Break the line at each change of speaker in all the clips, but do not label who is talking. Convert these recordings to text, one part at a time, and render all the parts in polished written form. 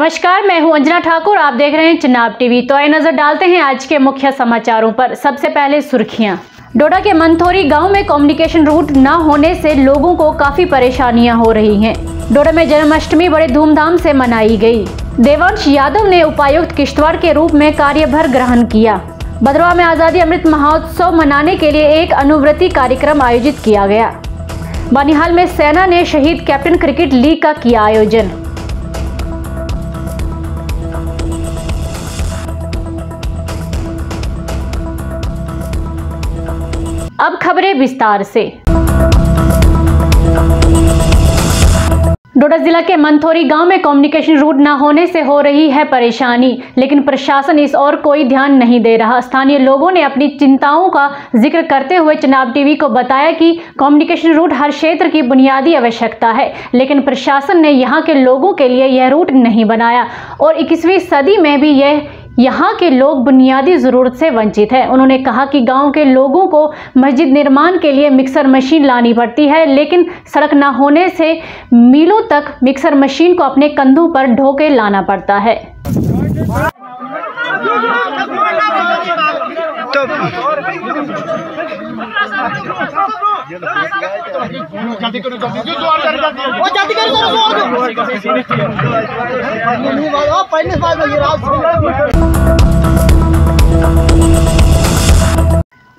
नमस्कार, मैं हूं अंजना ठाकुर। आप देख रहे हैं चिनाब टीवी। तो आइए नजर डालते हैं आज के मुख्य समाचारों पर। सबसे पहले सुर्खियां। डोडा के मंथोरी गांव में कम्युनिकेशन रूट न होने से लोगों को काफी परेशानियां हो रही हैं। डोडा में जन्माष्टमी बड़े धूमधाम से मनाई गई। देवांश यादव ने उपायुक्त किश्तवाड़ के रूप में कार्यभार ग्रहण किया। भद्रवा में आजादी अमृत महोत्सव मनाने के लिए एक अनुवर्ती कार्यक्रम आयोजित किया गया। बनिहाल में सेना ने शहीद कैप्टन क्रिकेट लीग का किया आयोजन। अब खबरें विस्तार से। डोडा जिला के मंथोरी गांव में कम्युनिकेशन रूट न होने से हो रही है परेशानी, लेकिन प्रशासन इस ओर कोई ध्यान नहीं दे रहा। स्थानीय लोगों ने अपनी चिंताओं का जिक्र करते हुए चिनाब टीवी को बताया कि कम्युनिकेशन रूट हर क्षेत्र की बुनियादी आवश्यकता है, लेकिन प्रशासन ने यहां के लोगों के लिए यह रूट नहीं बनाया और 21वीं सदी में भी यहाँ के लोग बुनियादी जरूरत से वंचित है। उन्होंने कहा कि गांव के लोगों को मस्जिद निर्माण के लिए मिक्सर मशीन लानी पड़ती है, लेकिन सड़क न होने से मीलों तक मिक्सर मशीन को अपने कंधों पर ढोके लाना पड़ता है।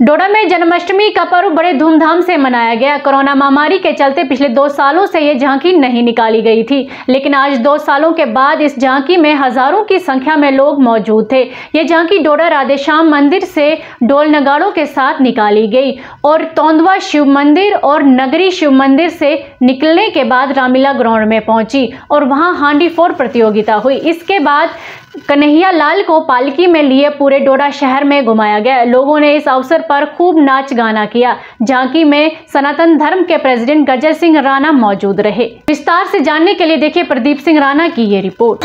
डोडा में जन्माष्टमी का पर्व बड़े धूमधाम से मनाया गया। कोरोना महामारी के चलते पिछले 2 सालों से ये झांकी नहीं निकाली गई थी, लेकिन आज 2 सालों के बाद इस झांकी में हजारों की संख्या में लोग मौजूद थे। ये झांकी डोडा राधेश्याम मंदिर से डोल नगाड़ों के साथ निकाली गई और तोंदवा शिव मंदिर और नगरी शिव मंदिर से निकलने के बाद रामलीला ग्राउंड में पहुंची और वहां हांडी फोड़ प्रतियोगिता हुई। इसके बाद कन्हैया लाल को पालकी में लिए पूरे डोडा शहर में घुमाया गया। लोगों ने इस अवसर पर खूब नाच गाना किया। झांकी में सनातन धर्म के प्रेसिडेंट गजर सिंह राणा मौजूद रहे। विस्तार से जानने के लिए देखिए प्रदीप सिंह राणा की ये रिपोर्ट।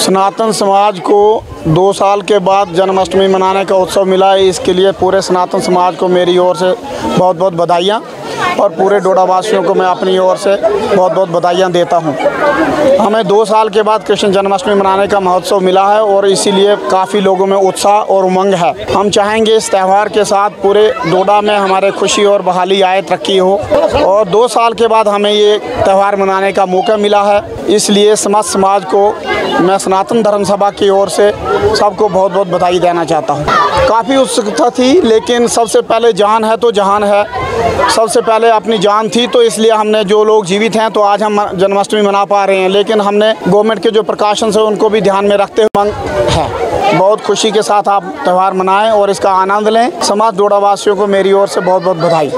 सनातन समाज को 2 साल के बाद जन्माष्टमी मनाने का उत्सव मिला है। इसके लिए पूरे सनातन समाज को मेरी ओर से बहुत बहुत बधाइयाँ और पूरे डोडा वासियों को मैं अपनी ओर से बहुत बहुत बधाइयाँ देता हूँ। हमें 2 साल के बाद कृष्ण जन्माष्टमी मनाने का महोत्सव मिला है और इसीलिए काफ़ी लोगों में उत्साह और उमंग है। हम चाहेंगे इस त्यौहार के साथ पूरे डोडा में हमारे खुशी और बहाली आए, तरक्की हो और 2 साल के बाद हमें ये त्यौहार मनाने का मौका मिला है। इसलिए समस्त समाज को मैं सनातन धर्म सभा की ओर से सबको बहुत बहुत बधाई देना चाहता हूँ। काफ़ी उत्सुकता थी, लेकिन सबसे पहले जान है तो जहान है। सबसे पहले अपनी जान थी, तो इसलिए हमने जो लोग जीवित हैं तो आज हम जन्माष्टमी मना पा रहे हैं, लेकिन हमने गवर्नमेंट के जो प्रिकॉशंस है उनको भी ध्यान में रखते हुए है। बहुत खुशी के साथ आप त्यौहार मनाएं और इसका आनंद लें। समाज डोडा वासियों को मेरी ओर से बहुत बहुत बधाई।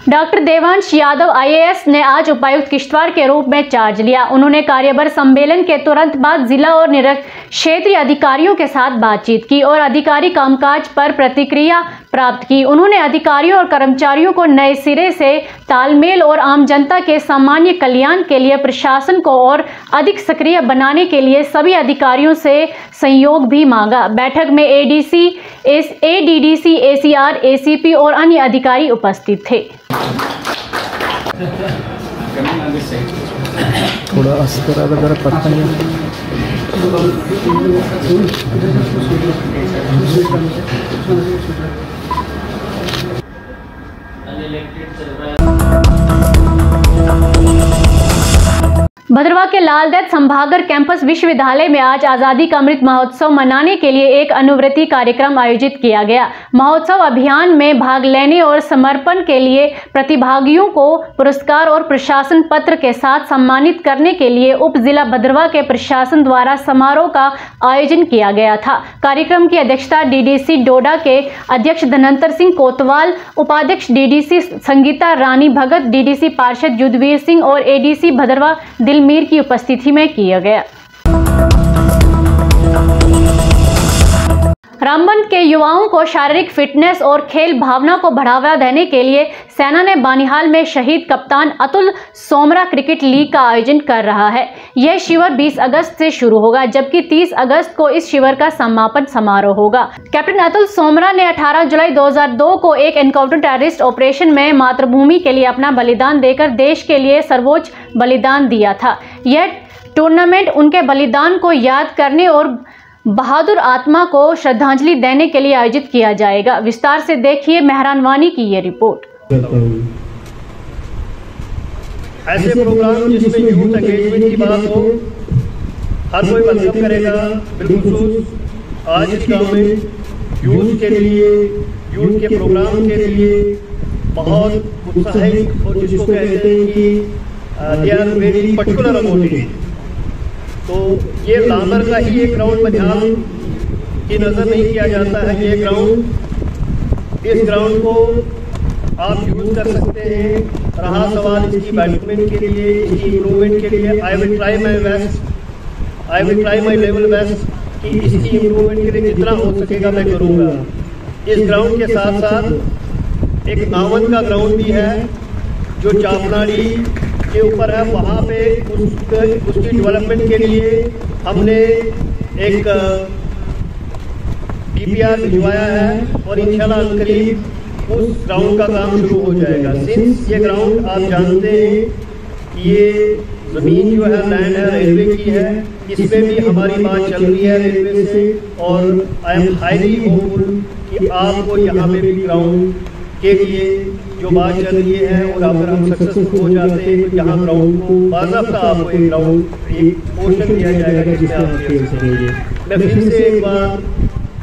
डॉक्टर देवांश यादव आईएएस ने आज उपायुक्त किश्तवाड़ के रूप में चार्ज लिया। उन्होंने कार्यभार सम्मेलन के तुरंत बाद जिला और क्षेत्रीय अधिकारियों के साथ बातचीत की और अधिकारी कामकाज पर प्रतिक्रिया प्राप्त की। उन्होंने अधिकारियों और कर्मचारियों को नए सिरे से तालमेल और आम जनता के सामान्य कल्याण के लिए प्रशासन को और अधिक सक्रिय बनाने के लिए सभी अधिकारियों से सहयोग भी मांगा। बैठक में एडीसी, एडीडीसी, एसीआर, एसीपी और अन्य अधिकारी उपस्थित थे।
थोड़ा अस्तर जरा पता नहीं
भद्रवाह के लाल दत्त संभागर कैंपस विश्वविद्यालय में आज आज़ादी का अमृत महोत्सव मनाने के लिए एक अनुवर्ती कार्यक्रम आयोजित किया गया। महोत्सव अभियान में भाग लेने और समर्पण के लिए प्रतिभागियों को पुरस्कार और प्रशासन पत्र के साथ सम्मानित करने के लिए उप जिला भद्रवाह के प्रशासन द्वारा समारोह का आयोजन किया गया था। कार्यक्रम की अध्यक्षता डीडीसी डोडा के अध्यक्ष धनंतर सिंह कोतवाल, उपाध्यक्ष डीडीसी संगीता रानी भगत, डीडीसी पार्षद युद्धवीर सिंह और एडीसी भद्रवाह दिलमीर की उपस्थिति में किया गया। रामबन के युवाओं को शारीरिक फिटनेस और खेल भावना को बढ़ावा देने के लिए सेना ने बानिहाल में शहीद कप्तान अतुल सोमरा क्रिकेट लीग का आयोजन कर रहा है। यह शिविर 20 अगस्त से शुरू होगा, जबकि 30 अगस्त को इस शिविर का समापन समारोह होगा। कैप्टन अतुल सोमरा ने 18 जुलाई 2002 को एक एनकाउंटर टेररिस्ट ऑपरेशन में मातृभूमि के लिए अपना बलिदान देकर देश के लिए सर्वोच्च बलिदान दिया था। यह टूर्नामेंट उनके बलिदान को याद करने और बहादुर आत्मा को श्रद्धांजलि देने के लिए आयोजित किया जाएगा। विस्तार से देखिए मेहरान वानी की ये रिपोर्ट।
ऐसे प्रोग्राम जिसमें यूथ एंगेजमेंट की बात हो, हर कोई वेलकम करेगा। बिल्कुल आज इस गांव में यूथ के लिए, यूथ के प्रोग्राम के लिए बहुत उत्साहित और जिसको कहते हैं कि they are very particular about it. तो ये लांबर का ही एक ग्राउंड बनिहाल की नजर नहीं किया जाता है। ये ग्राउंड, इस ग्राउंड को आप यूज कर सकते हैं। रहा सवाल इसकी बैटसमैन के लिए, इसकी इम्प्रूवमेंट के लिए, I will try my best, I will try my level best कि इसकी इम्प्रूवमेंट के लिए जितना हो सकेगा मैं करूँगा। इस ग्राउंड के साथ साथ एक नावन का ग्राउंड भी है जो चापनाड़ी के ऊपर है। वहाँ पे उसकी डेवलपमेंट के लिए हमने एक DPR भिजवाया है और इंशाल्लाह करीब उस ग्राउंड का काम शुरू हो जाएगा। सिंस ये ग्राउंड आप जानते हैं ये ज़मीन जो है लैंड है रेलवे की है, इस पर भी हमारी बात चल रही है रेलवे से और आई एम हाईली होपफुल कि आपको यहाँ पे भी ग्राउंड के लिए जो बात चल रही है और अगर हम सक्सेसफुल हो जाते हैं तो यहाँ ग्राउंड को बाज़ाब्ता आपको एक ग्राउंड एक पोर्शन दिया जाएगा जिसमें आप खेल सकेंगे। मैं फिर से एक बार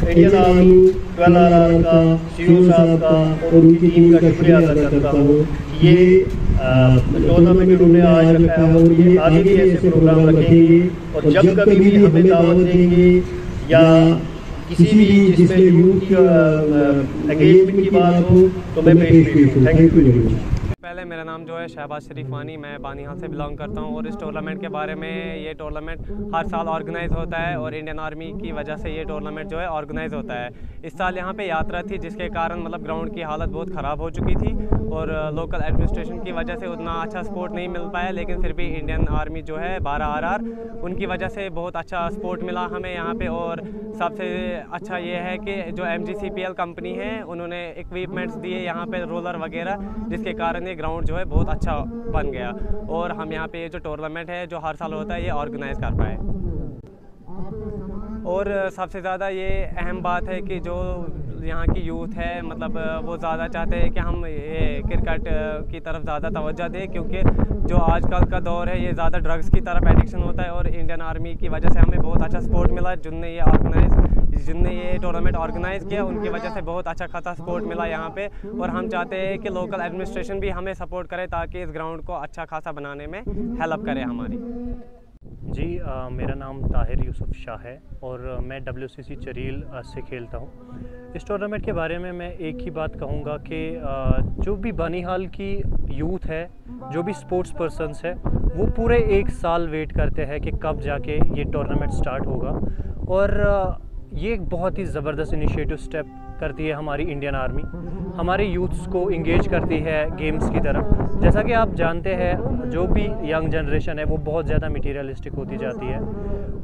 इंडियन आर्मी 12 का, सीओ साहब का और उनकी टीम का शुक्रिया अदा करता हूँ। ये टूर्नामेंट उन्होंने आज रखा है और ये आगे भी ऐसे प्रोग्राम रखेंगे और जब कभी भी हमें दावत देंगे या किसी भी जिसमें यूथ एंगेजमेंट की बात हो तो मैं पेश हूँ। Thank you.
पहले मेरा नाम जो है शहबाज शरीफ वानी, मैं बानिहाल से बिलोंग करता हूँ और इस टूर्नामेंट के बारे में, ये टूर्नामेंट हर साल ऑर्गेनाइज होता है और इंडियन आर्मी की वजह से ये टूर्नामेंट जो है ऑर्गेनाइज होता है। इस साल यहाँ पे यात्रा थी जिसके कारण मतलब ग्राउंड की हालत बहुत ख़राब हो चुकी थी और लोकल एडमिनिस्ट्रेशन की वजह से उतना अच्छा सपोर्ट नहीं मिल पाया, लेकिन फिर भी इंडियन आर्मी जो है 12 RR उनकी वजह से बहुत अच्छा सपोर्ट मिला हमें यहाँ पे। और सबसे अच्छा ये है कि जो MGCPL कंपनी है उन्होंने इक्विपमेंट्स दिए यहाँ पे, रोलर वगैरह, जिसके कारण ये ग्राउंड जो है बहुत अच्छा बन गया और हम यहाँ पे ये जो टूर्नामेंट है जो हर साल होता है ये ऑर्गेनाइज कर पाए। और सबसे ज़्यादा ये अहम बात है कि जो यहाँ की यूथ है मतलब वो ज़्यादा चाहते हैं कि हम ये क्रिकेट की तरफ ज़्यादा तवज्जो दें, क्योंकि जो आजकल का दौर है ये ज़्यादा ड्रग्स की तरफ एडिक्शन होता है और इंडियन आर्मी की वजह से हमें बहुत अच्छा सपोर्ट मिला। जिनने ये टूर्नामेंट ऑर्गेनाइज़ किया उनकी वजह से बहुत अच्छा खासा सपोर्ट मिला यहाँ पे और हम चाहते हैं कि लोकल एडमिनिस्ट्रेशन भी हमें सपोर्ट करे ताकि इस ग्राउंड को अच्छा खासा बनाने में हेल्प करे हमारी।
जी मेरा नाम ताहिर यूसुफ शाह है और मैं WCC चरील से खेलता हूँ। इस टूर्नामेंट के बारे में मैं एक ही बात कहूँगा कि जो भी बानिहाल की यूथ है, जो भी स्पोर्ट्स पर्सन्स है, वो पूरे 1 साल वेट करते हैं कि कब जाके ये टूर्नामेंट स्टार्ट होगा। और ये एक बहुत ही ज़बरदस्त इनिशिएटिव स्टेप करती है हमारी इंडियन आर्मी, हमारे यूथ्स को इंगेज करती है गेम्स की तरफ। जैसा कि आप जानते हैं जो भी यंग जनरेशन है वो बहुत ज़्यादा मटीरियलिस्टिक होती जाती है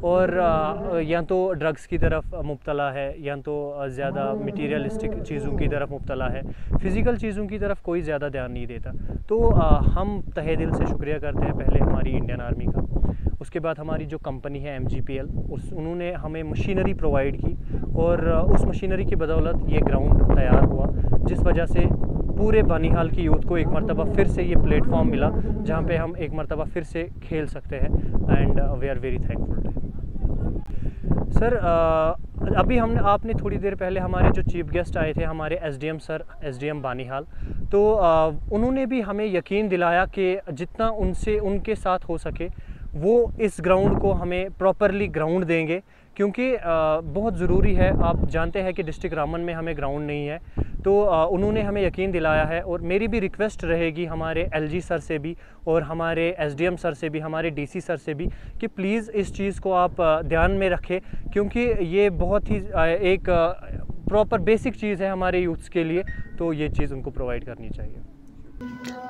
और या तो ड्रग्स की तरफ मुब्तला है या तो ज़्यादा मटीरियलिस्टिक चीज़ों की तरफ मुब्तला है, फ़िज़िकल चीज़ों की तरफ कोई ज़्यादा ध्यान नहीं देता। तो हम तहे दिल से शुक्रिया करते हैं पहले हमारी इंडियन आर्मी का, उसके बाद हमारी जो कंपनी है MGPL, उन्होंने हमें मशीनरी प्रोवाइड की और उस मशीनरी की बदौलत ये ग्राउंड तैयार हुआ, जिस वजह से पूरे बानीहाल की यूथ को एक मरतबा फिर से ये प्लेटफॉर्म मिला जहाँ पे हम एक मरतबा फिर से खेल सकते हैं and we are very thankful. Sir अभी आपने थोड़ी देर पहले हमारे जो चीफ गेस्ट आए थे हमारे SDM सर, SDM बानीहाल, तो उन्होंने भी हमें यकीन दिलाया कि जितना उनके साथ हो सके वो इस ग्राउंड को हमें प्रॉपरली ग्राउंड देंगे, क्योंकि बहुत ज़रूरी है। आप जानते हैं कि डिस्ट्रिक्ट रामन में हमें ग्राउंड नहीं है, तो उन्होंने हमें यकीन दिलाया है। और मेरी भी रिक्वेस्ट रहेगी हमारे LG सर से भी और हमारे SDM सर से भी, हमारे DC सर से भी कि प्लीज़ इस चीज़ को आप ध्यान में रखें, क्योंकि ये बहुत ही एक प्रॉपर बेसिक चीज़ है हमारे यूथ्स के लिए, तो ये चीज़ उनको प्रोवाइड करनी चाहिए।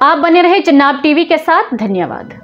आप बने रहे जन्नाब TV के साथ। धन्यवाद।